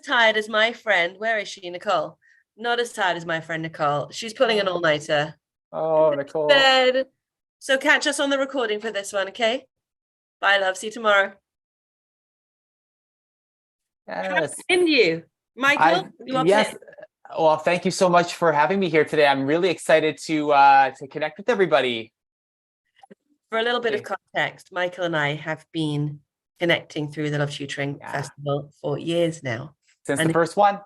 tired as my friend. Where is she, Nicole? Not as tired as my friend Nicole. She's pulling an all-nighter. Oh, Nicole. Bed. So catch us on the recording for this one, okay? Bye, love. See you tomorrow. How Yes. in you, Michael? You up Yes. here? Well, thank you so much for having me here today. I'm really excited to connect with everybody. For a little bit of Okay. context, Michael and I have been connecting through the Love Tutoring Yeah. Festival for years now. Since the And first one.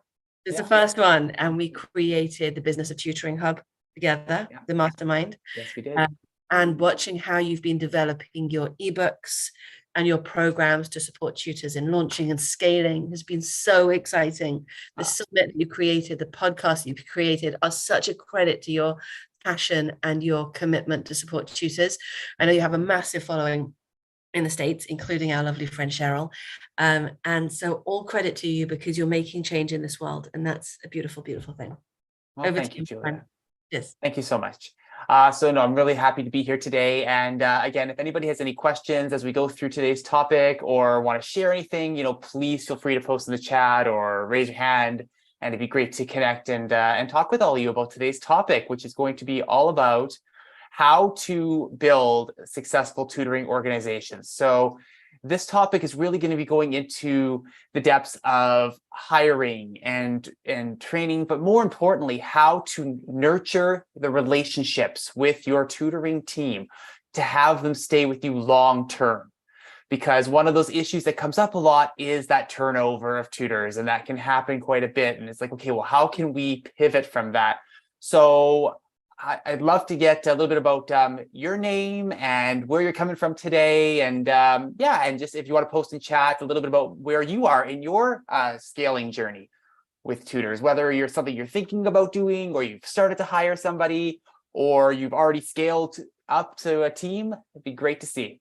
it's the Yeah. first one, and we created the Business of Tutoring Hub together, Yeah. the mastermind. Yes, we did. Um, and watching how you've been developing your ebooks and your programs to support tutors in launching and scaling has been so exciting. The Uh, summit that you created, the podcast you've created are such a credit to your passion and your commitment to support tutors. I know you have a massive following in the States, including our lovely friend Cheryl. And so all credit to you because you're making change in this world. And that's a beautiful, beautiful thing. well, Over to thank you, you, Julia. man. Yes. Thank you so much. No, I'm really happy to be here today. And again, if anybody has any questions as we go through today's topic or want to share anything, please feel free to post in the chat or raise your hand. And it'd be great to connect and talk with all of you about today's topic, which is going to be all about how to build successful tutoring organizations. So this topic is really going to be going into the depths of hiring and training, but more importantly, how to nurture the relationships with your tutoring team to have them stay with you long term. Because one of those issues that comes up a lot is that turnover of tutors, and that can happen quite a bit. And it's like, okay, well, how can we pivot from that? So I'd love to get a little bit about your name and where you're coming from today. And and just if you want to post in chat a little bit about where you are in your scaling journey with tutors, whether you're something you're thinking about doing or you've started to hire somebody or you've already scaled up to a team, it'd be great to see.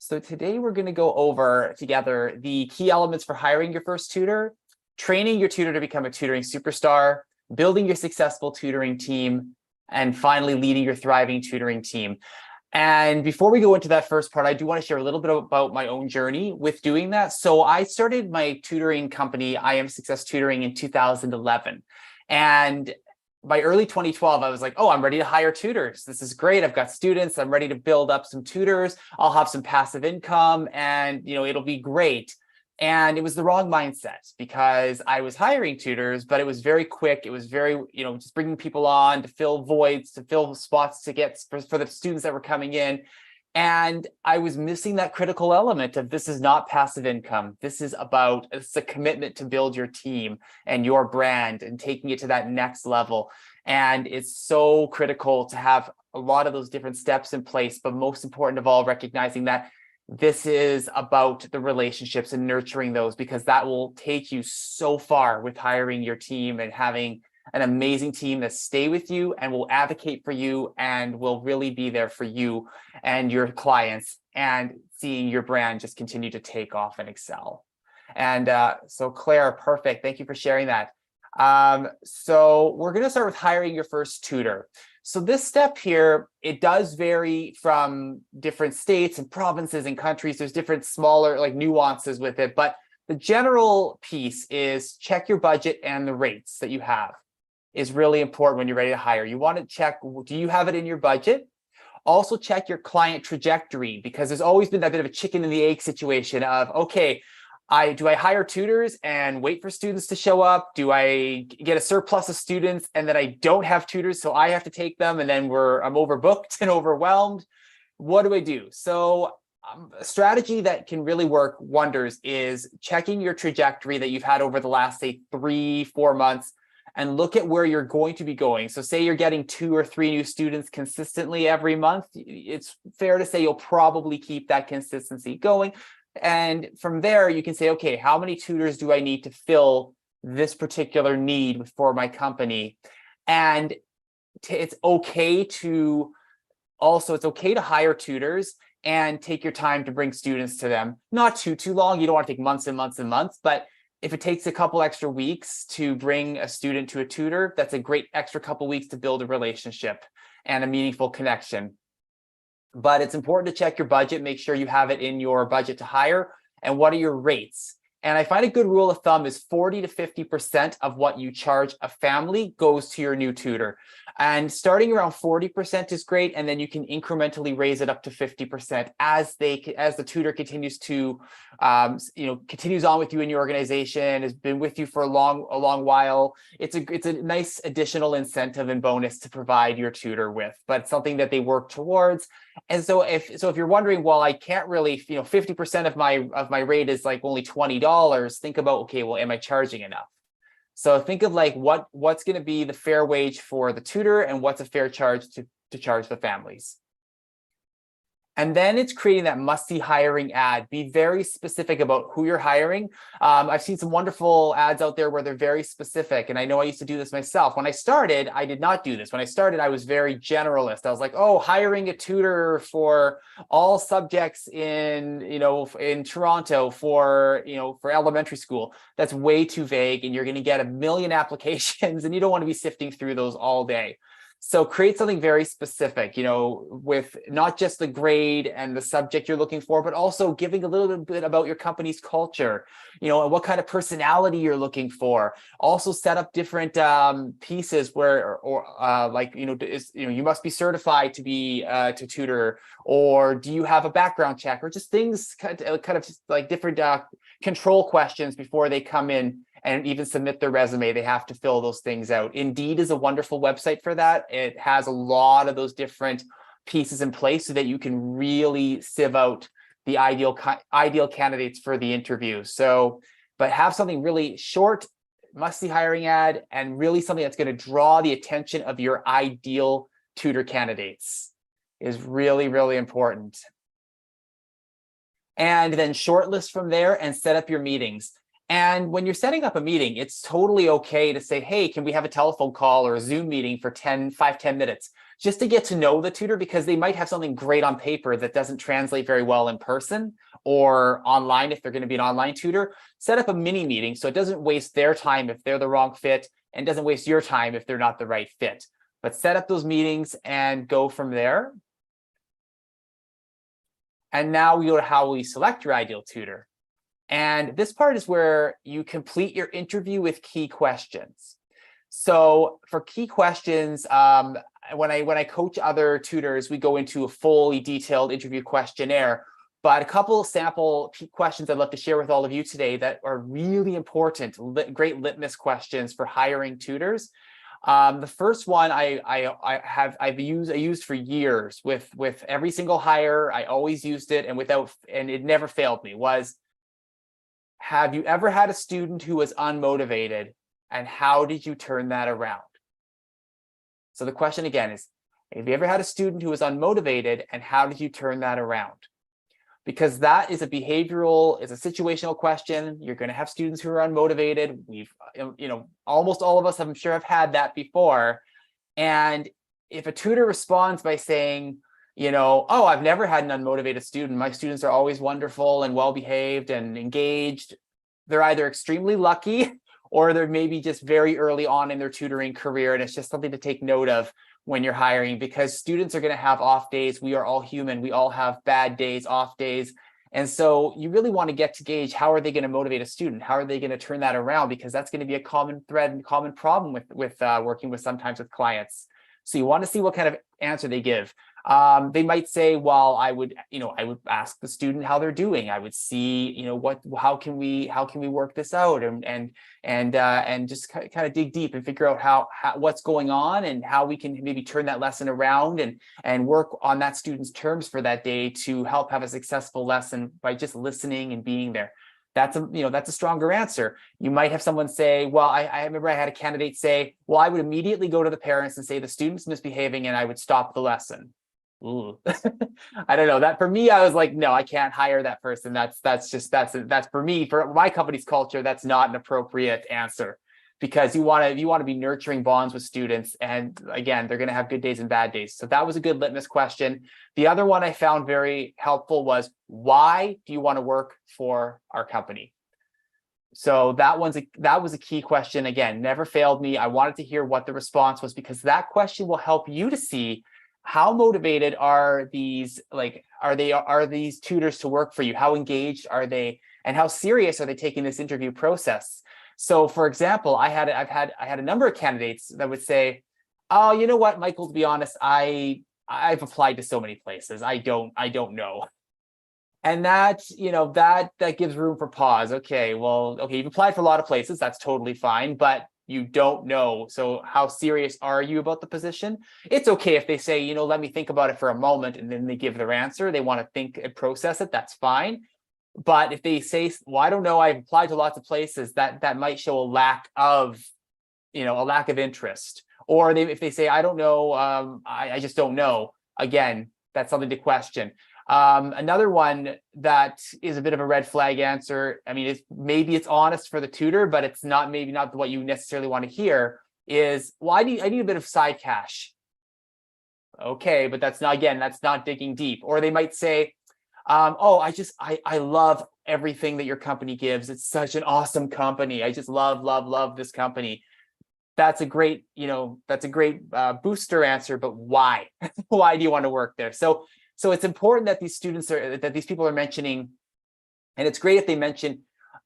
So today we're going to go over together the key elements for hiring your first tutor, training your tutor to become a tutoring superstar, building your successful tutoring team, and finally leading your thriving tutoring team. And before we go into that first part, I do want to share a little bit about my own journey with doing that. So I started my tutoring company, I Am Success Tutoring, in 2011. And by early 2012, I was like, oh, I'm ready to hire tutors. This is great. I've got students. I'm ready to build up some tutors. I'll have some passive income and, it'll be great. And it was the wrong mindset because I was hiring tutors, but it was very quick. It was very, just bringing people on to fill voids, to fill spots to get for the students that were coming in. And I was missing that critical element of this is not passive income. It's a commitment to build your team and your brand and taking it to that next level. And it's so critical to have a lot of those different steps in place, but most important of all, recognizing that this is about the relationships and nurturing those, because that will take you so far with hiring your team and having an amazing team that stay with you and will advocate for you and will really be there for you and your clients, and seeing your brand just continue to take off and excel. And so Claire, perfect. Thank you for sharing that. So we're going to start with hiring your first tutor. So this step here, it does vary from different states and provinces and countries. There's different smaller nuances with it, but the general piece is check your budget and the rates that you have is really important when you're ready to hire. You want to check, do you have it in your budget? Also check your client trajectory, because there's always been that bit of a chicken and the egg situation of, okay, do I hire tutors and wait for students to show up? Do I get a surplus of students and then I don't have tutors, so I have to take them and then I'm overbooked and overwhelmed? What do I do? So a strategy that can really work wonders is checking your trajectory that you've had over the last, say, 3-4 months, and look at where you're going to be going. So say you're getting 2 or 3 new students consistently every month. It's fair to say you'll probably keep that consistency going. And from there, you can say, okay, how many tutors do I need to fill this particular need for my company? And it's okay to hire tutors and take your time to bring students to them. Not too long. You don't want to take months and months and months, but if it takes a couple extra weeks to bring a student to a tutor, that's a great extra couple weeks to build a relationship and a meaningful connection. but it's important to check your budget, make sure you have it in your budget to hire, and what are your rates. And I find a good rule of thumb is 40 to 50% of what you charge a family goes to your new tutor. And starting around 40% is great, and then you can incrementally raise it up to 50% as the tutor continues to continues on with you in your organization, has been with you for a long while. It's a nice additional incentive and bonus to provide your tutor with, but it's something that they work towards. And so if you're wondering, well, I can't really, 50% of my rate is like only $20, think about, okay, well, am I charging enough? So think of like what's going to be the fair wage for the tutor and what's a fair charge to charge the families. And then it's creating that must-see hiring ad. Be very specific about who you're hiring. I've seen some wonderful ads out there where they're very specific. And I know I used to do this myself. When I started, I did not do this. When I started, I was very generalist. I was like, oh, hiring a tutor for all subjects in Toronto for elementary school. That's way too vague. And you're going to get a million applications and you don't want to be sifting through those all day. So create something very specific, with not just the grade and the subject you're looking for, but also giving a little bit about your company's culture, and what kind of personality you're looking for. Also set up different pieces where, you must be certified to be to tutor, or do you have a background check, or just things kind of just like different control questions before they come in and even submit their resume. They have to fill those things out. Indeed is a wonderful website for that. It has a lot of those different pieces in place so that you can really sieve out the ideal candidates for the interview. So, but have something really short, must-see hiring ad, and really something that's going to draw the attention of your ideal tutor candidates is really, really important. And then shortlist from there and set up your meetings. And when you're setting up a meeting, it's totally okay to say, hey, can we have a telephone call or a Zoom meeting for 10 minutes, just to get to know the tutor, because they might have something great on paper that doesn't translate very well in person or online if they're going to be an online tutor. Set up a mini meeting so it doesn't waste their time if they're the wrong fit, and doesn't waste your time if they're not the right fit. But set up those meetings and go from there. And now we go to how we select your ideal tutor. And this part is where you complete your interview with key questions. So for key questions, when I coach other tutors, we go into a fully detailed interview questionnaire. But a couple of sample questions I'd love to share with all of you today that are really important, great litmus questions for hiring tutors. The first one I used for years with every single hire. I always used it, and it never failed me. Was, have you ever had a student who was unmotivated, and how did you turn that around? So the question again is, have you ever had a student who was unmotivated, and how did you turn that around? Because that is a situational question. You're going to have students who are unmotivated. Almost all of us, I'm sure, have had that before. And if a tutor responds by saying, oh, I've never had an unmotivated student. My students are always wonderful and well-behaved and engaged. They're either extremely lucky or they're maybe just very early on in their tutoring career. And it's just something to take note of when you're hiring, because students are going to have off days. We are all human. We all have bad days, off days. And so you really want to get to gauge, how are they going to motivate a student? How are they going to turn that around? Because that's going to be a common thread and common problem with working sometimes with clients. So you want to see what kind of answer they give. They might say, well, I would ask the student how they're doing. I would see, how can we work this out, and just kind of dig deep and figure out how what's going on, and how we can maybe turn that lesson around and work on that student's terms for that day to help have a successful lesson by just listening and being there. That's a stronger answer. You might have someone say, well, I remember I had a candidate say, well, I would immediately go to the parents and say the student's misbehaving, and I would stop the lesson. Ooh. I don't know, that for me, I was like, no, I can't hire that person. That's for me, for my company's culture, that's not an appropriate answer, because you want to be nurturing bonds with students. And again, they're going to have good days and bad days. So that was a good litmus question. The other one I found very helpful was, why do you want to work for our company? So that was a key question. Again, never failed me. I wanted to hear what the response was, because that question will help you to see, how motivated are these, like, are these tutors to work for you? How engaged are they? And how serious are they taking this interview process? So for example, I had a number of candidates that would say, oh, you know what, Michael, to be honest, I've applied to so many places. I don't know. And that, that gives room for pause. Okay, well, okay, you've applied for a lot of places. That's totally fine, but you don't know. So how serious are you about the position? It's okay if they say, let me think about it for a moment, and then they give their answer. They want to think and process it. That's fine. But if they say, well, I don't know, I've applied to lots of places, that might show a lack of interest. Or if they say, I don't know, I just don't know. Again, that's something to question. Another one that is a bit of a red flag answer, I mean, maybe it's honest for the tutor, but it's maybe not what you necessarily want to hear, is, well, I need a bit of side cash. Okay, but that's not digging deep. Or they might say, I love everything that your company gives. It's such an awesome company. I just love this company. That's a great, booster answer, but why? Why do you want to work there? So it's important that these people are mentioning, and it's great if they mention,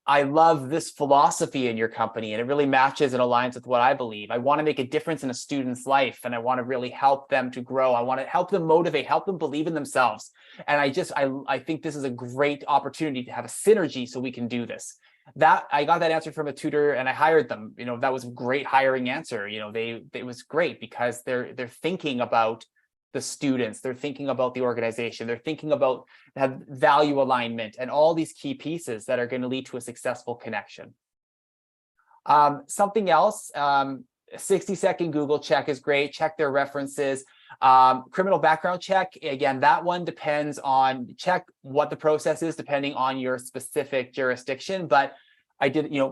I love this philosophy in your company, and it really matches and aligns with what I believe. I want to make a difference in a student's life, and I want to really help them to grow. I want to help them motivate, help them believe in themselves. And I think this is a great opportunity to have a synergy so we can do this. That I got that answer from a tutor, and I hired them. That was a great hiring answer. It was great because they're thinking about the students, they're thinking about the organization, they're thinking about value alignment and all these key pieces that are going to lead to a successful connection. Something else, 60-second Google check is great. Check their references. Criminal background check, again, that one depends on, check what the process is depending on your specific jurisdiction, but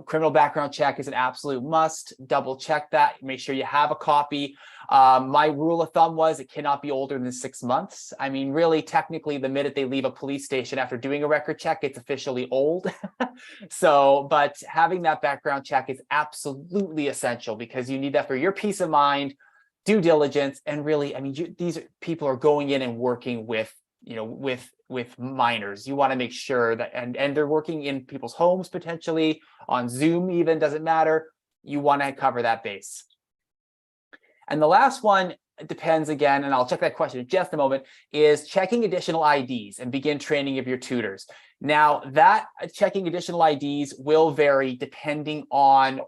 criminal background check is an absolute must. Double check that, make sure you have a copy. My rule of thumb was it cannot be older than 6 months. I mean, really, technically, the minute they leave a police station after doing a record check, it's officially old. But having that background check is absolutely essential because you need that for your peace of mind, due diligence, and really, I mean, these people are going in and working with minors. You want to make sure that, and they're working in people's homes, potentially on Zoom, even, doesn't matter. You want to cover that base. And the last one depends, again, and I'll check that question in just a moment, is checking additional IDs and begin training of your tutors. Now, that checking additional IDs will vary depending on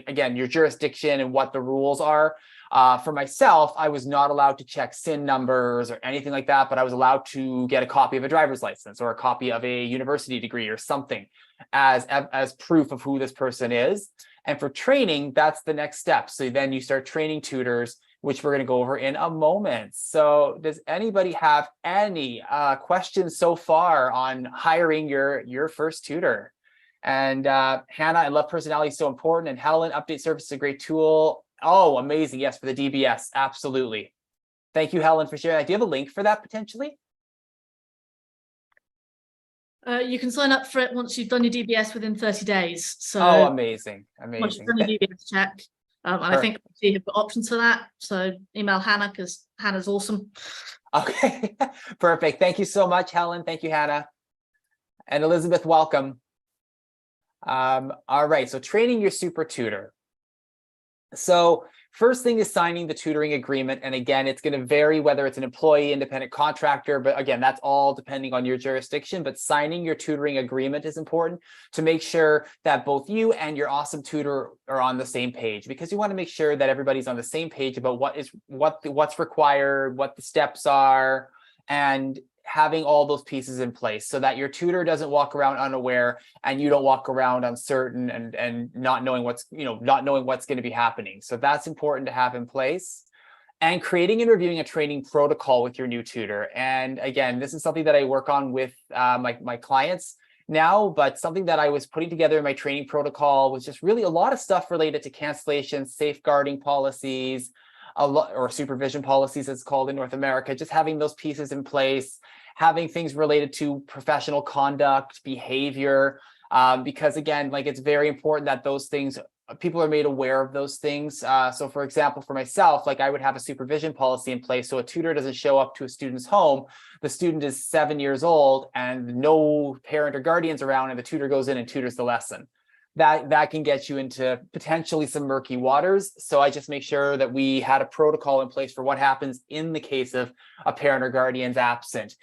again, your jurisdiction and what the rules are. For myself, I was not allowed to check SIN numbers or anything like that, but I was allowed to get a copy of a driver's license or a copy of a university degree or something as proof of who this person is. And for training, that's the next step. So then you start training tutors, which we're going to go over in a moment. So does anybody have any questions so far on hiring your first tutor? And Hannah, I love personality is so important. And Helen, update service is a great tool. Oh, amazing. Yes, for the DBS. Absolutely. Thank you, Helen, for sharing that. Do you have a link for that potentially? You can sign up for it once you've done your DBS within 30 days. So amazing. Once you've done your DBS check. And I think you've got options for that. So email Hannah because Hannah's awesome. Okay, perfect. Thank you so much, Helen. Thank you, Hannah. And Elizabeth, welcome. All right, so training your super tutor. So first thing is signing the tutoring agreement. And again, it's going to vary whether it's an employee, independent contractor, but again, that's all depending on your jurisdiction. But signing your tutoring agreement is important to make sure that both you and your awesome tutor are on the same page, because you want to make sure that everybody's on the same page about what's required, what the steps are, and having all those pieces in place so that your tutor doesn't walk around unaware and you don't walk around uncertain and not knowing what's going to be happening. So that's important to have in place. And creating and reviewing a training protocol with your new tutor. And again, this is something that I work on with my clients now, but something that I was putting together in my training protocol was just really a lot of stuff related to cancellation, safeguarding policies, or supervision policies, it's called in North America, just having those pieces in place, having things related to professional conduct, behavior, because again, it's very important that those things people are made aware of those things. So for example, for myself, like I would have a supervision policy in place. So a tutor doesn't show up to a student's home. The student is 7 years old and no parent or guardians around, and the tutor goes in and tutors the lesson. That can get you into potentially some murky waters. So I just make sure that we had a protocol in place for what happens in the case of a parent or guardian's absent.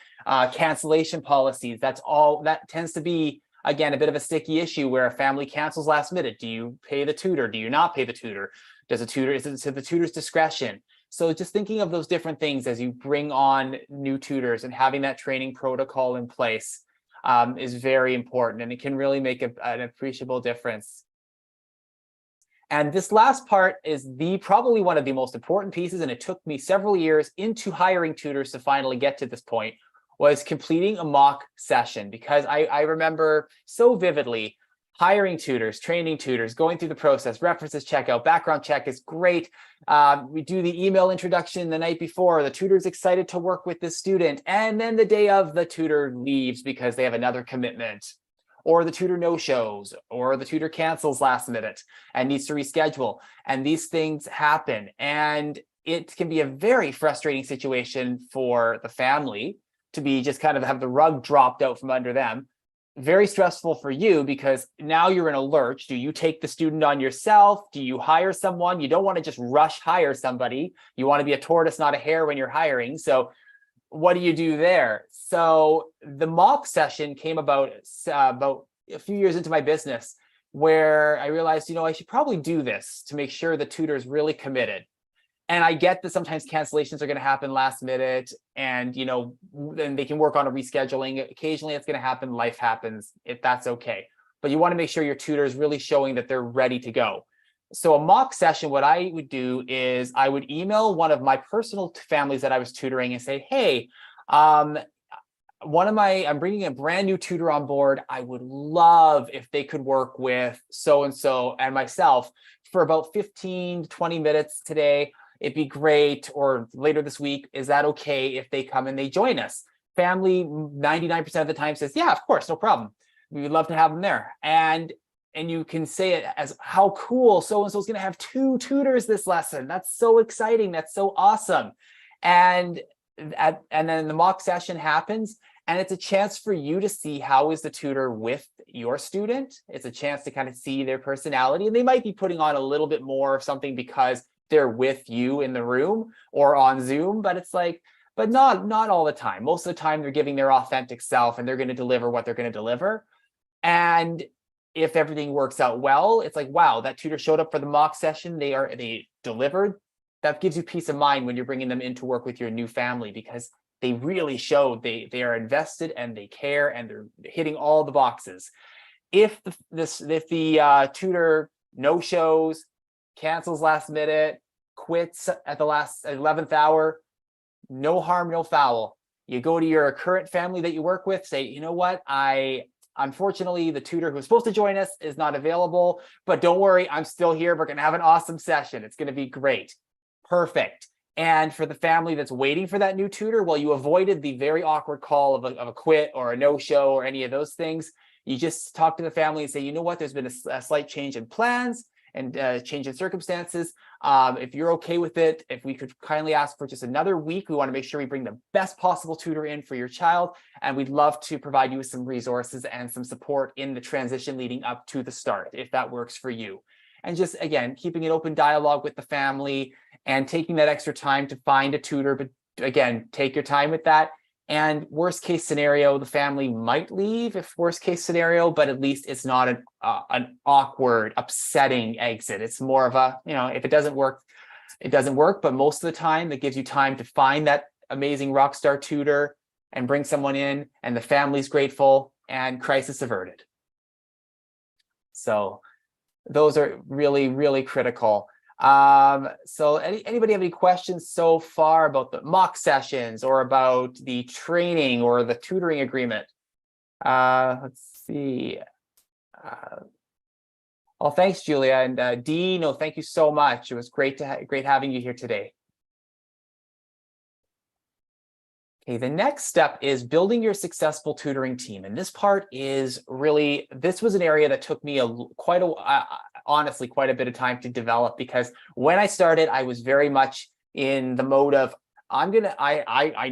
Cancellation policies, that tends to be, again, a bit of a sticky issue where a family cancels last minute. Do you pay the tutor? Do you not pay the tutor? Is it to the tutor's discretion? So just thinking of those different things as you bring on new tutors and having that training protocol in place is very important, and it can really make an appreciable difference. And this last part is probably one of the most important pieces, and it took me several years into hiring tutors to finally get to this point, was completing a mock session. Because I remember so vividly hiring tutors, training tutors, going through the process, references checkout, background check is great. We do the email introduction the night before. The tutor's excited to work with the student. And then the day of, the tutor leaves because they have another commitment, or the tutor no-shows, or the tutor cancels last minute and needs to reschedule. And these things happen. And it can be a very frustrating situation for the family to be just kind of have the rug dropped out from under them. Very stressful for you because now you're in a lurch. Do you take the student on yourself? Do you hire someone? You don't want to just rush hire somebody. You want to be a tortoise, not a hare when you're hiring. So what do you do there? So the mock session came about a few years into my business, where I realized, I should probably do this to make sure the tutor is really committed. And I get that sometimes cancellations are going to happen last minute, and then they can work on a rescheduling. Occasionally it's going to happen, life happens, if that's okay. But you want to make sure your tutor is really showing that they're ready to go. So a mock session, what I would do is I would email one of my personal families that I was tutoring and say, hey, I'm bringing a brand new tutor on board. I would love if they could work with so-and-so and myself for about 15 to 20 minutes today. It'd be great, or later this week. Is that okay if they come and they join us? Family 99% of the time says, yeah, of course, no problem. We would love to have them there. And you can say it as, how cool, so-and-so is going to have 2 tutors this lesson. That's so exciting. That's so awesome. And then the mock session happens, and it's a chance for you to see how is the tutor with your student. It's a chance to kind of see their personality, and they might be putting on a little bit more of something because they're with you in the room or on Zoom, but not all the time. Most of the time they're giving their authentic self, and they're going to deliver what they're going to deliver. And if everything works out well, it's like, wow, that tutor showed up for the mock session. They delivered. That gives you peace of mind when you're bringing them in to work with your new family, because they really showed they are invested and they care, and they're hitting all the boxes. If the tutor no shows, cancels last minute, quits at the last 11th hour, no harm, no foul. You go to your current family that you work with, say, you know what, unfortunately, the tutor who's supposed to join us is not available, but don't worry, I'm still here. We're going to have an awesome session. It's going to be great. Perfect. And for the family that's waiting for that new tutor, well, you avoided the very awkward call of a quit or a no-show or any of those things. You just talk to the family and say, you know what, there's been a slight change in plans and change in circumstances. If you're okay with it, if we could kindly ask for just another week, we want to make sure we bring the best possible tutor in for your child. And we'd love to provide you with some resources and some support in the transition leading up to the start, if that works for you. And just, again, keeping an open dialogue with the family and taking that extra time to find a tutor. But again, take your time with that. And worst case scenario, the family might leave, if worst case scenario, but at least it's not an awkward, upsetting exit. It's more of a, if it doesn't work, it doesn't work. But most of the time, it gives you time to find that amazing rock star tutor and bring someone in, and the family's grateful and crisis averted. So those are really, really critical. So anybody have any questions so far about the mock sessions or about the training or the tutoring agreement? Let's see. Well, thanks, Julia. And Dee, no, thank you so much. It was great having you here today. Okay, the next step is building your successful tutoring team. And this part is really, this was an area that took me a honestly quite a bit of time to develop, because when I started, I was very much in the mode of, I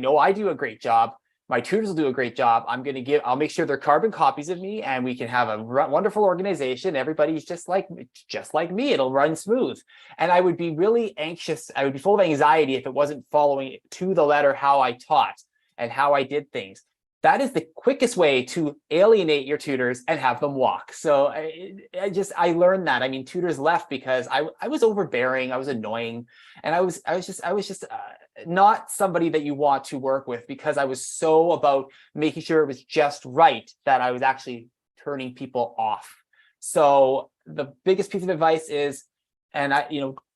know I do a great job. My tutors will do a great job. I'll make sure they're carbon copies of me, and we can have a wonderful organization. Everybody's just like me. It'll run smooth. And I would be really anxious. I would be full of anxiety if it wasn't following to the letter how I taught and how I did things. That is the quickest way to alienate your tutors and have them walk. So I learned that. I mean, tutors left because I was overbearing, I was annoying, and I was just not somebody that you want to work with, because I was so about making sure it was just right that I was actually turning people off. So the biggest piece of advice is, and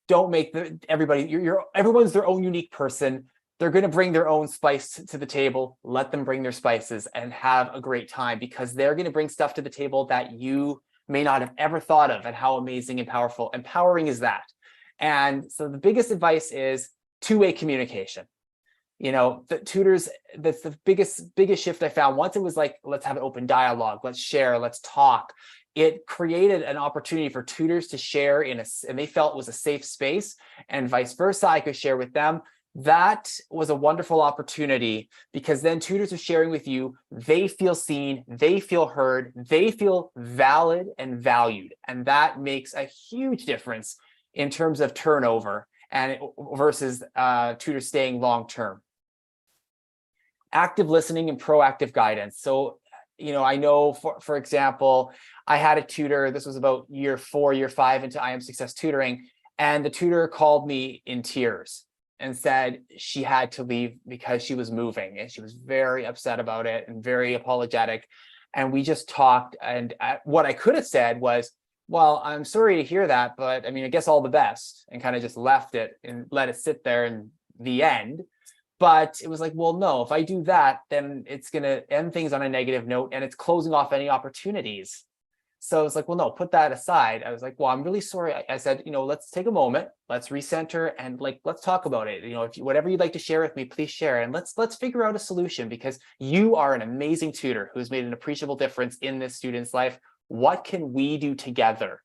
don't make everyone's their own unique person. They're going to bring their own spice to the table. Let them bring their spices and have a great time, because they're going to bring stuff to the table that you may not have ever thought of. And how amazing and empowering is that? And so the biggest advice is two-way communication. The tutors, that's the biggest shift I found. Once it was like, let's have an open dialogue, let's share, let's talk. It created an opportunity for tutors to share and they felt it was a safe space, and vice versa. I could share with them. That was a wonderful opportunity, because then tutors are sharing with you. They feel seen, they feel heard, they feel valid and valued. And that makes a huge difference in terms of turnover and versus tutors staying long-term. Active listening and proactive guidance. So, I know, for example, I had a tutor, this was about year 4, year 5 into I Am Success Tutoring, and the tutor called me in tears and said she had to leave because she was moving, and she was very upset about it and very apologetic. And we just talked, and what I could have said was, well, I'm sorry to hear that, but I mean, I guess all the best, and kind of just left it and let it sit there in the end. But it was like, well, no, if I do that, then it's going to end things on a negative note, and it's closing off any opportunities. So it's like, well, no, put that aside. I was like, well, I'm really sorry. I said, let's take a moment, let's recenter, and let's talk about it. If whatever you'd like to share with me, please share, and let's figure out a solution, because you are an amazing tutor who's made an appreciable difference in this student's life. What can we do together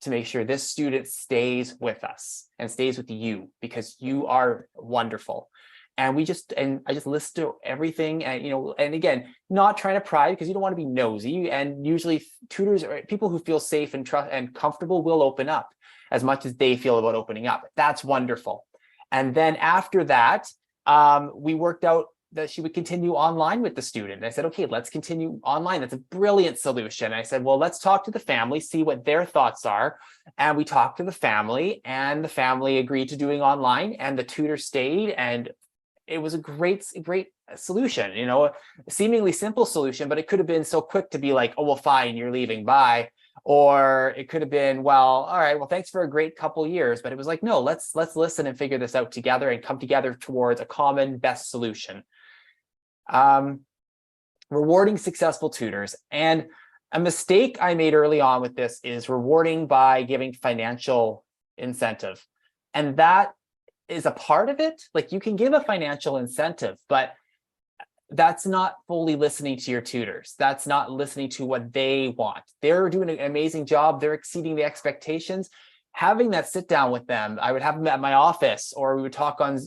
to make sure this student stays with us and stays with you, because you are wonderful. And I just listened to everything, and and again, not trying to pry, because you don't want to be nosy. And usually tutors or people who feel safe and trust and comfortable will open up as much as they feel about opening up. That's wonderful. And then after that, we worked out that she would continue online with the student. And I said, okay, let's continue online. That's a brilliant solution. And I said, well, let's talk to the family, see what their thoughts are. And we talked to the family, and the family agreed to doing online, and the tutor stayed, and it was a great solution, a seemingly simple solution, but it could have been so quick to be like, oh, well, fine, you're leaving, bye. Or it could have been, well, all right, well, thanks for a great couple years. But it was like, no, let's listen and figure this out together and come together towards a common best solution. Rewarding successful tutors. And a mistake I made early on with this is rewarding by giving financial incentive. And that is a part of it. Like, you can give a financial incentive, but that's not fully listening to your tutors. That's not listening to what they want. They're doing an amazing job. They're exceeding the expectations. Having that sit down with them, I would have them at my office, or we would talk on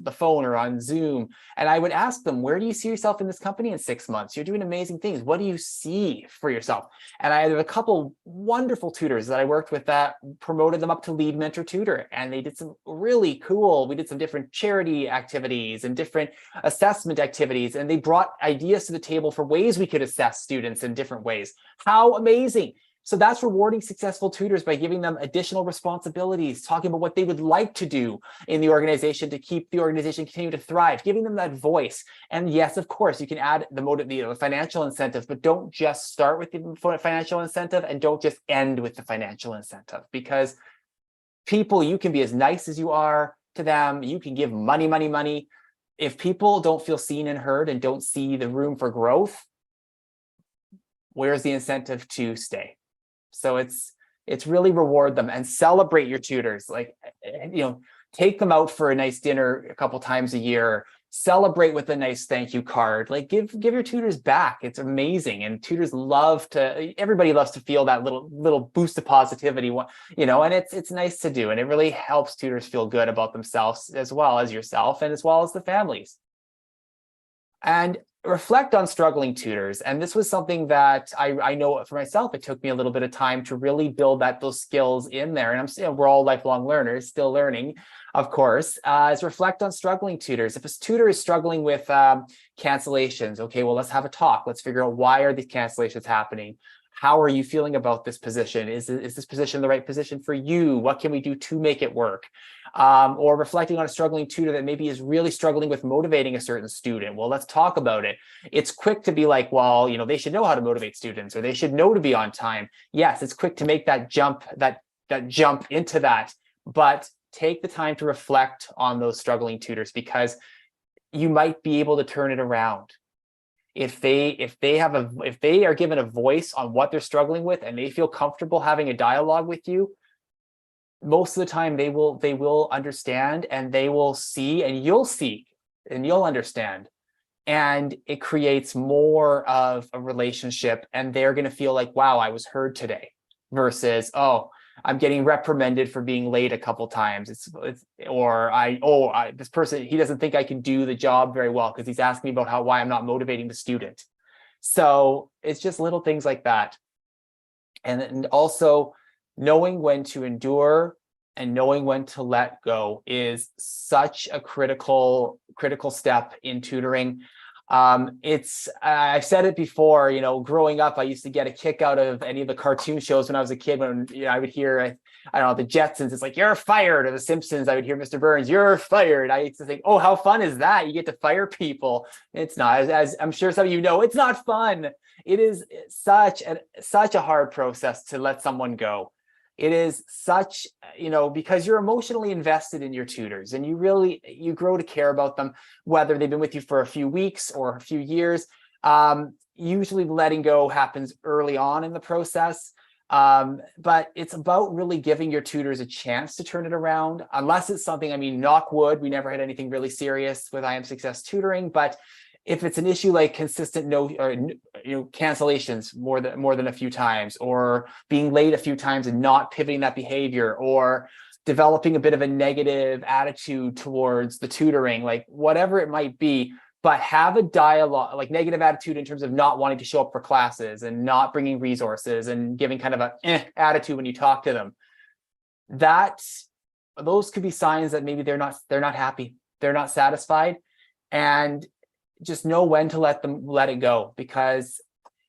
the phone or on Zoom. And I would ask them, where do you see yourself in this company in 6 months? You're doing amazing things. What do you see for yourself? And I had a couple wonderful tutors that I worked with that promoted them up to lead mentor tutor. And they did some really cool, we did some different charity activities and different assessment activities. And they brought ideas to the table for ways we could assess students in different ways. How amazing. So that's rewarding successful tutors by giving them additional responsibilities, talking about what they would like to do in the organization to keep the organization continue to thrive, giving them that voice. And yes, of course, you can add the financial incentive, but don't just start with the financial incentive, and don't just end with the financial incentive, because people, you can be as nice as you are to them. You can give money. If people don't feel seen and heard and don't see the room for growth, where's the incentive to stay? So it's really reward them and celebrate your tutors. Take them out for a nice dinner a couple times a year. celebrate with a nice thank you card. Like give your tutors back. It's amazing. And tutors everybody loves to feel that little boost of positivity, and it's nice to do. And it really helps tutors feel good about themselves as well as yourself and as well as the families. And reflect on struggling tutors. And this was something that I know for myself, it took me a little bit of time to really build those skills in there. And we're all lifelong learners, still learning, of course, is reflect on struggling tutors. If a tutor is struggling with cancellations, okay, well, let's have a talk. Let's figure out, why are these cancellations happening? How are you feeling about this position? Is this position the right position for you? What can we do to make it work? Or reflecting on a struggling tutor that maybe is really struggling with motivating a certain student. Well, let's talk about it. It's quick to be like, well, they should know how to motivate students, or they should know to be on time. Yes, it's quick to make that jump, that jump into that, but take the time to reflect on those struggling tutors, because you might be able to turn it around. If they are given a voice on what they're struggling with, and they feel comfortable having a dialogue with you, most of the time they will understand, and they will see, and you'll see, and you'll understand. And it creates more of a relationship, and they're going to feel like, wow, I was heard today, versus, oh, I'm getting reprimanded for being late a couple times. This person, he doesn't think I can do the job very well because he's asking me about why I'm not motivating the student. So it's just little things like that. And also knowing when to endure and knowing when to let go is such a critical step in tutoring. I've said it before, growing up, I used to get a kick out of any of the cartoon shows when I was a kid, when I would hear, I don't know, the Jetsons, it's like, you're fired, or the Simpsons, I would hear Mr. Burns, you're fired. I used to think, oh, how fun is that? You get to fire people. It's not, as I'm sure some of you know, it's not fun. It is such a hard process to let someone go. It is such, because you're emotionally invested in your tutors, and you grow to care about them, whether they've been with you for a few weeks or a few years. Usually letting go happens early on in the process. But it's about really giving your tutors a chance to turn it around, unless it's something, knock wood, we never had anything really serious with I Am Success Tutoring, but if it's an issue like consistent cancellations more than a few times, or being late a few times and not pivoting that behavior, or developing a bit of a negative attitude towards the tutoring, like whatever it might be, but have a dialogue, like negative attitude in terms of not wanting to show up for classes and not bringing resources and giving kind of a attitude when you talk to them. Those could be signs that maybe they're not happy, they're not satisfied, and just know when to let it go. Because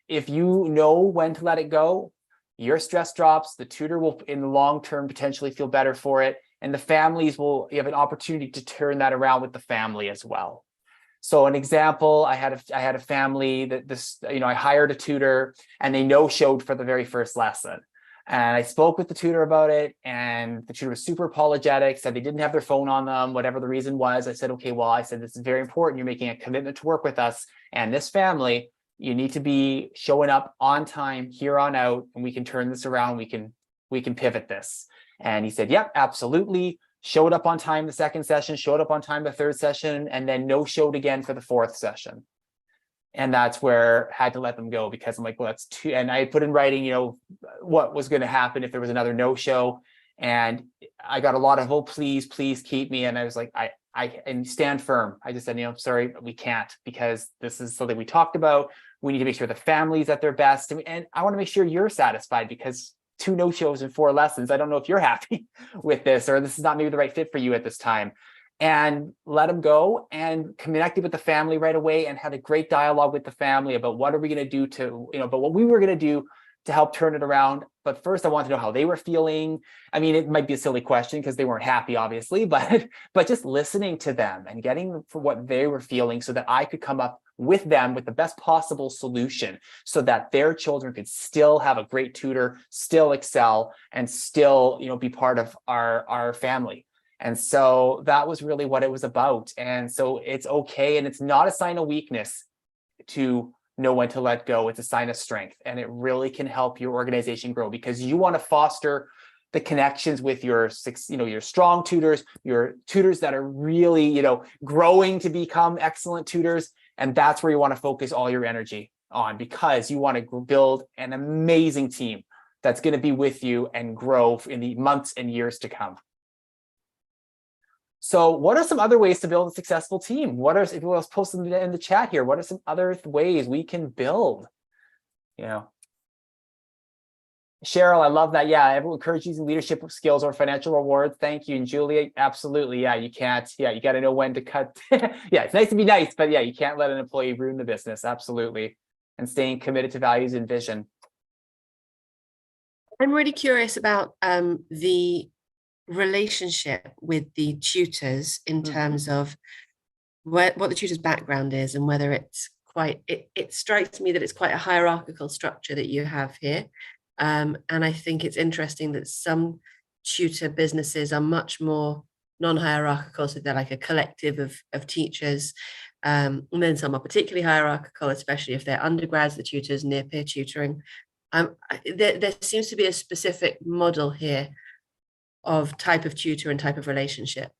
if you know when to let it go, your stress drops, the tutor will in the long term potentially feel better for it, and the families you have an opportunity to turn that around with the family as well. So an example, I had a family that I hired a tutor, and they no-showed for the very first lesson. And I spoke with the tutor about it, and the tutor was super apologetic, said they didn't have their phone on them, whatever the reason was. I said, okay, well, this is very important. You're making a commitment to work with us and this family. You need to be showing up on time here on out, and we can turn this around. We can pivot this. And he said, yep, absolutely. Showed up on time the second session, showed up on time the third session, and then no-showed again for the fourth session. And that's where I had to let them go, because I'm like, well, that's too, and I put in writing, what was going to happen if there was another no-show. And I got a lot of, oh, please keep me. And I was like, and stand firm. I just said, sorry, we can't, because this is something we talked about. We need to make sure the family's at their best. And I want to make sure you're satisfied, because 2 no-shows in 4 lessons, I don't know if you're happy with this, or this is not maybe the right fit for you at this time. And let them go, and connected with the family right away, and had a great dialogue with the family about what are we going to do about what we were going to do to help turn it around. But first, I wanted to know how they were feeling. It might be a silly question because they weren't happy, obviously, but just listening to them and getting for what they were feeling, so that I could come up with them with the best possible solution, so that their children could still have a great tutor, still excel, and still, be part of our family. And so that was really what it was about. And so it's okay. And it's not a sign of weakness to know when to let go. It's a sign of strength. And it really can help your organization grow, because you want to foster the connections with your your strong tutors, your tutors that are really, growing to become excellent tutors. And that's where you want to focus all your energy on, because you want to build an amazing team that's going to be with you and grow in the months and years to come. So what are some other ways to build a successful team? If you want to post them in the chat here, what are some other ways we can build? Cheryl, I love that. Yeah, everyone encourage using leadership skills or financial rewards. Thank you. And Julia, absolutely. Yeah, you can't. Yeah, you got to know when to cut. Yeah, it's nice to be nice, but yeah, you can't let an employee ruin the business. Absolutely. And staying committed to values and vision. I'm really curious about the relationship with the tutors in terms of what the tutor's background is, and whether it's it strikes me that it's quite a hierarchical structure that you have here. And I think it's interesting that some tutor businesses are much more non-hierarchical, so they're like a collective of teachers. And then some are particularly hierarchical, especially if they're undergrads, the tutors, near peer tutoring. There seems to be a specific model here of type of tutor and type of relationship.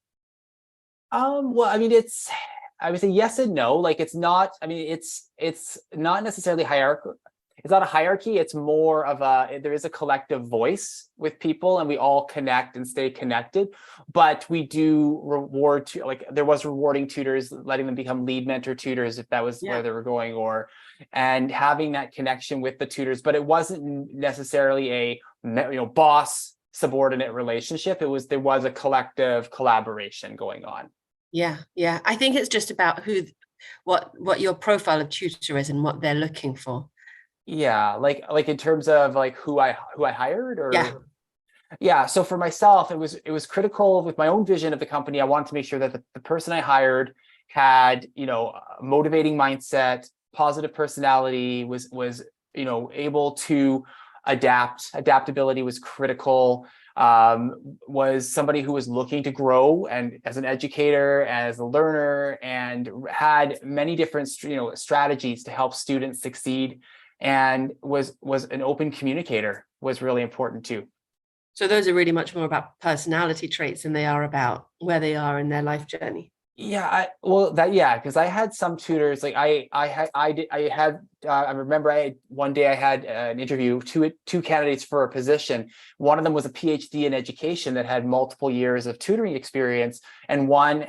Well, I would say yes and no. Like, it's not, it's not necessarily hierarchical. It's not a hierarchy. It's more of there is a collective voice with people, and we all connect and stay connected. But we do reward, there was rewarding tutors, letting them become lead mentor tutors if that was where they were going, and having that connection with the tutors. But it wasn't necessarily a boss subordinate relationship. There was a collective collaboration going on. Yeah. I think it's just about what your profile of tutor is and what they're looking for. Yeah, like in terms of who I hired, or yeah. So for myself, it was critical with my own vision of the company. I wanted to make sure that the person I hired had a motivating mindset, positive personality, was able to adapt. Adaptability was critical. Was somebody who was looking to grow, and as an educator, as a learner, and had many different strategies to help students succeed, and was an open communicator, was really important too. So those are really much more about personality traits than they are about where they are in their life journey. Yeah, because I had some tutors, I remember one day I had an interview, two candidates for a position. One of them was a PhD in education that had multiple years of tutoring experience, and one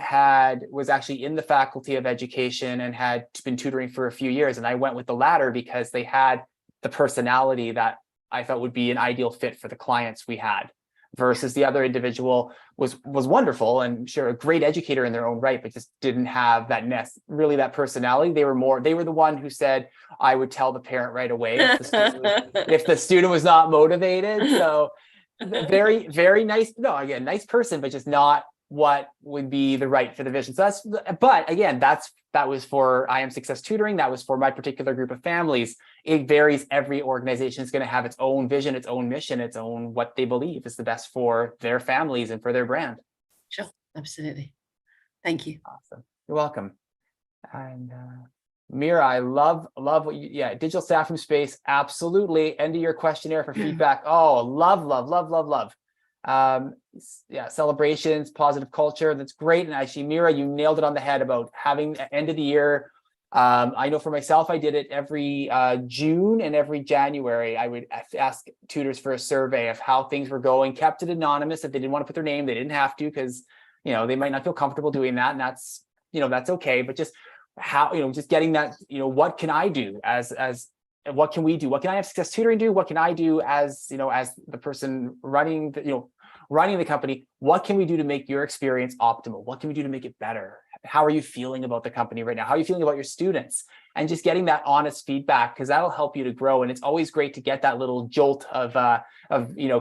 was actually in the faculty of education and had been tutoring for a few years. And I went with the latter because they had the personality that I thought would be an ideal fit for the clients we had. Versus the other individual was wonderful and sure a great educator in their own right, but just didn't have that personality. They were the one who said, I would tell the parent right away if the student was not motivated. So very, very nice. No, again, nice person, but just not what would be the right for the vision. So but again, that was for I Am Success Tutoring. That was for my particular group of families. It varies. Every organization is going to have its own vision, its own mission, its own what they believe is the best for their families and for their brand. Sure, absolutely. Thank you. Awesome. You're welcome. And Mira, I love what digital staffing space. Absolutely. End of your questionnaire for feedback. Oh, love. Celebrations, positive culture. That's great. And actually, Mira, you nailed it on the head about having end of the year. I know for myself, I did it every June and every January. I would ask tutors for a survey of how things were going, kept it anonymous. If they didn't want to put their name, they didn't have to, because they might not feel comfortable doing that, and that's that's okay. But just how just getting that what can I do as what can we do? What can I Have Success Tutoring do? What can I do as as the person running the company? What can we do to make your experience optimal? What can we do to make it better? How are you feeling about the company right now? How are you feeling about your students? And just getting that honest feedback, because that'll help you to grow. And it's always great to get that little jolt of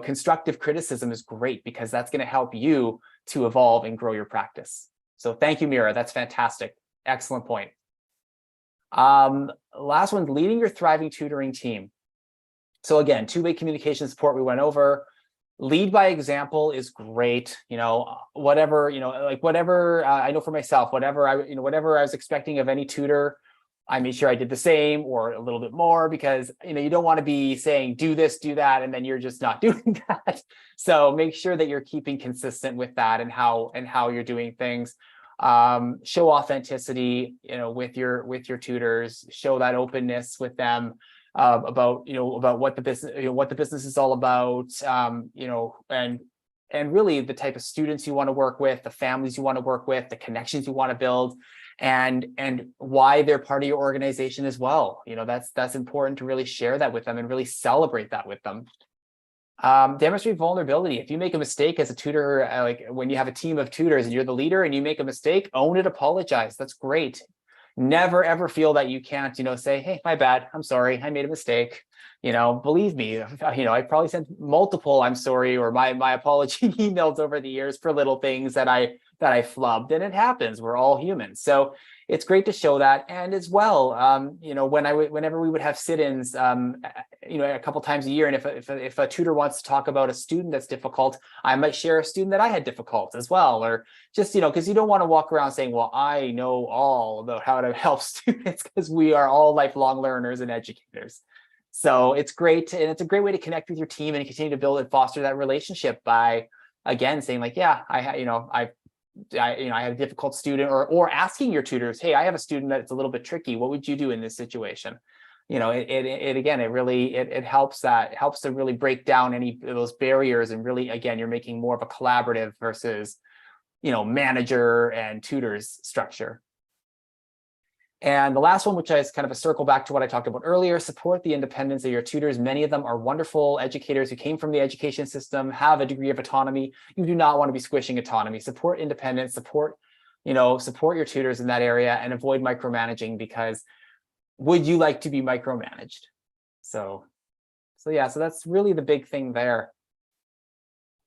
constructive criticism is great, because that's going to help you to evolve and grow your practice. So thank you, Mira. That's fantastic. Excellent point. Last one, leading your thriving tutoring team. So again, two-way communication support we went over. Lead by example is great. Whatever I know for myself, whatever I was expecting of any tutor, I made sure I did the same or a little bit more, because you don't want to be saying do this, do that, and then you're just not doing that. So make sure that you're keeping consistent with that and how you're doing things. Show authenticity, with your tutors. Show that openness with them about what the business is all about. And really the type of students you want to work with, the families you want to work with, the connections you want to build, and why they're part of your organization as well. That's important to really share that with them and really celebrate that with them. Demonstrate vulnerability. If you make a mistake as a tutor, like when you have a team of tutors and you're the leader and you make a mistake, own it, apologize. That's great. Never ever feel that you can't, say, hey, my bad, I'm sorry, I made a mistake. Believe me, I probably sent multiple I'm sorry or my apology emails over the years for little things that I flubbed, and it happens. We're all human. So it's great to show that. And as well, whenever we would have sit-ins, a couple times a year, and if a tutor wants to talk about a student that's difficult, I might share a student that I had difficult as well, or just, because you don't want to walk around saying, well, I know all about how to help students, because we are all lifelong learners and educators. So it's great, and it's a great way to connect with your team and continue to build and foster that relationship by, again, saying like, yeah, I had a difficult student, or asking your tutors, hey, I have a student that's a little bit tricky. What would you do in this situation? It helps to really break down any of those barriers, and really, again, you're making more of a collaborative versus, manager and tutors structure. And the last one, which is kind of a circle back to what I talked about earlier, support the independence of your tutors. Many of them are wonderful educators who came from the education system, have a degree of autonomy. You do not want to be squishing autonomy. Support independence, support your tutors in that area, and avoid micromanaging, because would you like to be micromanaged? So that's really the big thing there.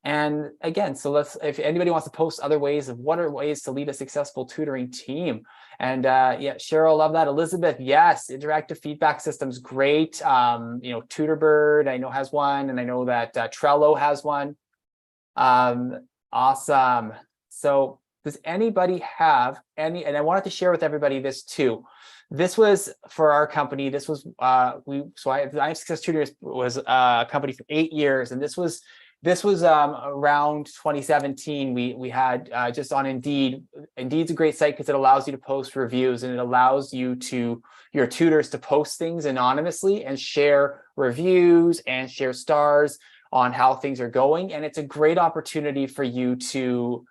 And again, if anybody wants to post other ways of what are ways to lead a successful tutoring team. And yeah, Cheryl, love that. Elizabeth, yes, interactive feedback systems, great. Tutorbird, I know, has one, and I know that Trello has one. Awesome. So does anybody have any, and I wanted to share with everybody this too. This was for our company. This was I Success Tutors was a company for 8 years, and this was around 2017. We had just on Indeed. Indeed's a great site because it allows you to post reviews, and it allows your tutors to post things anonymously and share reviews and share stars on how things are going. And it's a great opportunity for you to,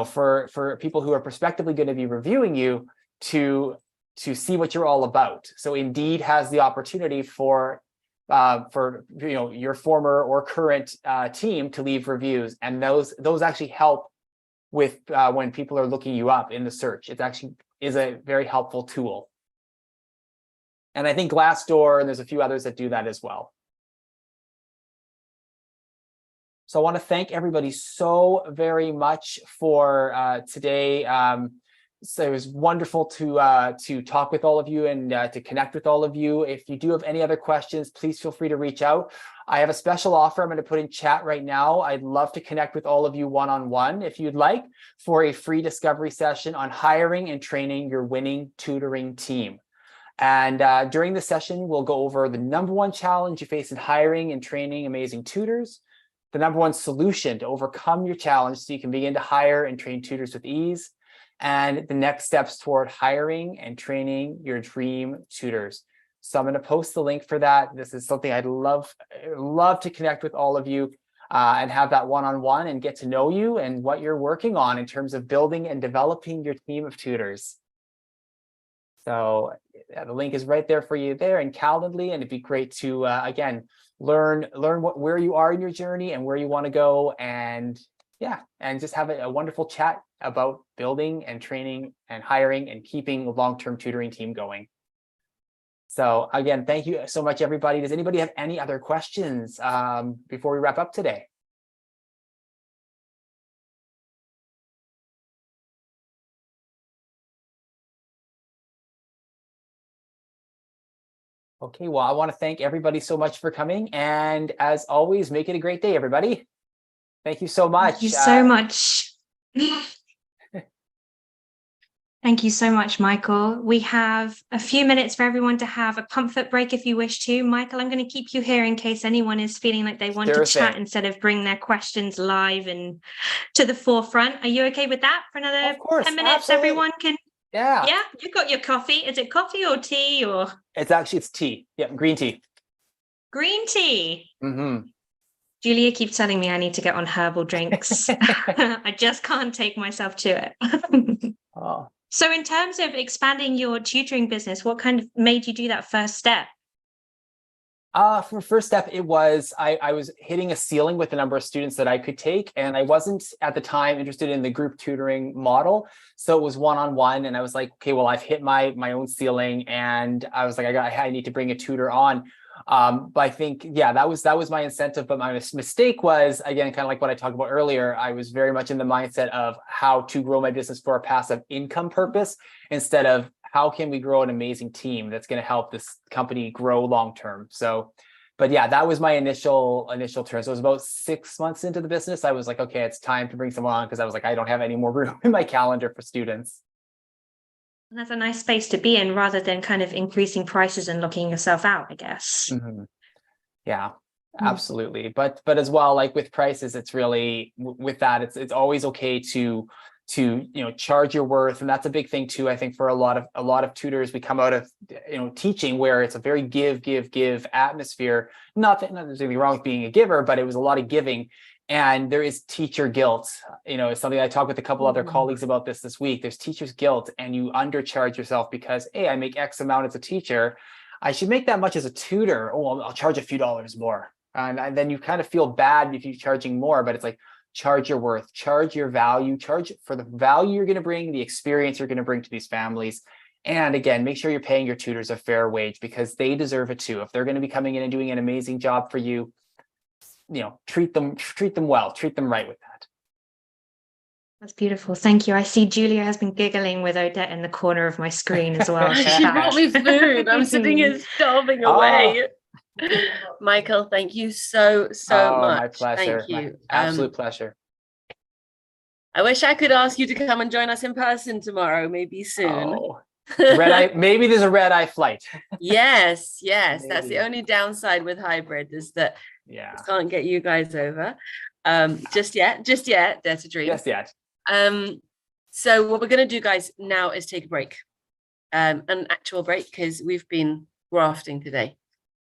for people who are prospectively going to be reviewing you to see what you're all about. So Indeed has the opportunity for your former or current team to leave reviews, and those actually help with when people are looking you up in the search. It actually is a very helpful tool. And I think Glassdoor, and there's a few others that do that as well. So I want to thank everybody so very much for today. So it was wonderful to talk with all of you and to connect with all of you. If you do have any other questions, please feel free to reach out. I have a special offer I'm going to put in chat right now. I'd love to connect with all of you one-on-one if you'd like, for a free discovery session on hiring and training your winning tutoring team. And during the session, we'll go over the #1 challenge you face in hiring and training amazing tutors, the #1 solution to overcome your challenge so you can begin to hire and train tutors with ease, and the next steps toward hiring and training your dream tutors. So I'm going to post the link for that. This is something I'd love to connect with all of you and have that one-on-one and get to know you and what you're working on in terms of building and developing your team of tutors. So the link is right there for you there in Calendly, and it'd be great to again learn where you are in your journey and where you want to go, and just have a wonderful chat about building and training and hiring and keeping a long-term tutoring team going. So again, thank you so much, everybody. Does anybody have any other questions before we wrap up today? Okay, well, I want to thank everybody so much for coming. And as always, make it a great day, everybody. Thank you so much. Thank you so much. Thank you so much, Michael. We have a few minutes for everyone to have a comfort break if you wish to. Michael, I'm going to keep you here in case anyone is feeling like they want Sure to chat thing. instead of bring their questions live and to the forefront. Are you okay with that for another Of course, 10 minutes? absolutely. Everyone can. Yeah. Yeah, you got your coffee. Is it coffee or tea or It's tea. Yeah, green tea. green tea? Mm-hmm. Julia keeps telling me I need to get on herbal drinks. I just can't take myself to it. Oh. So in terms of expanding your tutoring business, what kind of made you do that first step? For first step, it was I was hitting a ceiling with the number of students that I could take, and I wasn't at the time interested in the group tutoring model. So it was one-on-one, and I was like, okay, well, I've hit my own ceiling, and I was like, I need to bring a tutor on. But I think, yeah, that was my incentive. But my mistake was, again, kind of like what I talked about earlier. I was very much in the mindset of how to grow my business for a passive income purpose instead of how can we grow an amazing team that's going to help this company grow long term. So, but yeah, that was my initial turn. So it was about 6 months into the business. I was like, okay, it's time to bring someone on, because I was like, I don't have any more room in my calendar for students. And that's a nice space to be in rather than kind of increasing prices and locking yourself out, I guess. Mm-hmm. Yeah, absolutely. But as well, like with prices, it's really with that, it's always okay to charge your worth. And that's a big thing too. I think for a lot of tutors, we come out of teaching where it's a very give atmosphere. Not that there's anything wrong with being a giver, but it was a lot of giving. And there is teacher guilt. It's something I talked with a couple other colleagues about this week. There's teacher's guilt, and you undercharge yourself because, hey, I make X amount as a teacher, I should make that much as a tutor. Oh, I'll charge a few dollars more. And then you kind of feel bad if you're charging more, but it's like, charge your worth, charge your value, charge for the value you're going to bring, the experience you're going to bring to these families. And again, make sure you're paying your tutors a fair wage, because they deserve it too. If they're going to be coming in and doing an amazing job for you, treat them well, treat them right with that. That's beautiful. Thank you. I see Julia has been giggling with Odette in the corner of my screen as well. She brought me food. I'm sitting here starving away. Michael, thank you so much. My pleasure. Thank you. My absolute pleasure. I wish I could ask you to come and join us in person tomorrow, maybe soon. Oh. Maybe there's a red-eye flight. Yes. Maybe. That's the only downside with hybrid, is that I can't get you guys over just yet. Dare to dream. Just yet. So what we're going to do, guys, now is take a break, an actual break, because we've been grafting today.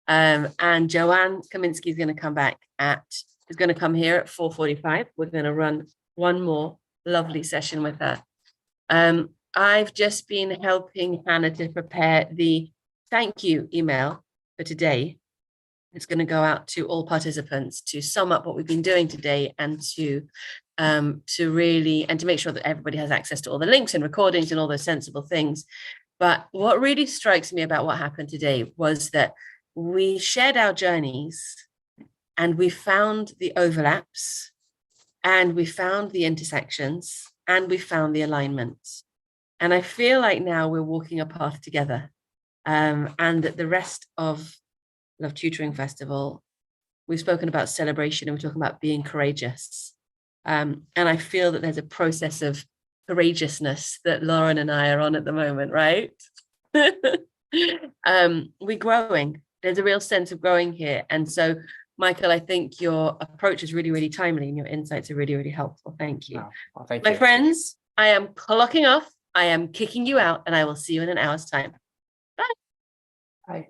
And Joanne Kaminsky is going to come back is going to come here at 4:45. We're going to run one more lovely session with her. I've just been helping Hannah to prepare the thank you email for today. It's going to go out to all participants to sum up what we've been doing today, and to make sure that everybody has access to all the links and recordings and all those sensible things. But what really strikes me about what happened today was that we shared our journeys, and we found the overlaps, and we found the intersections, and we found the alignments. And I feel like now we're walking a path together, and that the rest of Love Tutoring Festival, we've spoken about celebration, and we're talking about being courageous. And I feel that there's a process of courageousness that Lauren and I are on at the moment, right? We're growing. There's a real sense of growing here. And so, Michael, I think your approach is really, really timely, and your insights are really, really helpful. Thank you. Well, thank My you. friends, I am clocking off. I am kicking you out, and I will see you in an hour's time. Bye. Bye.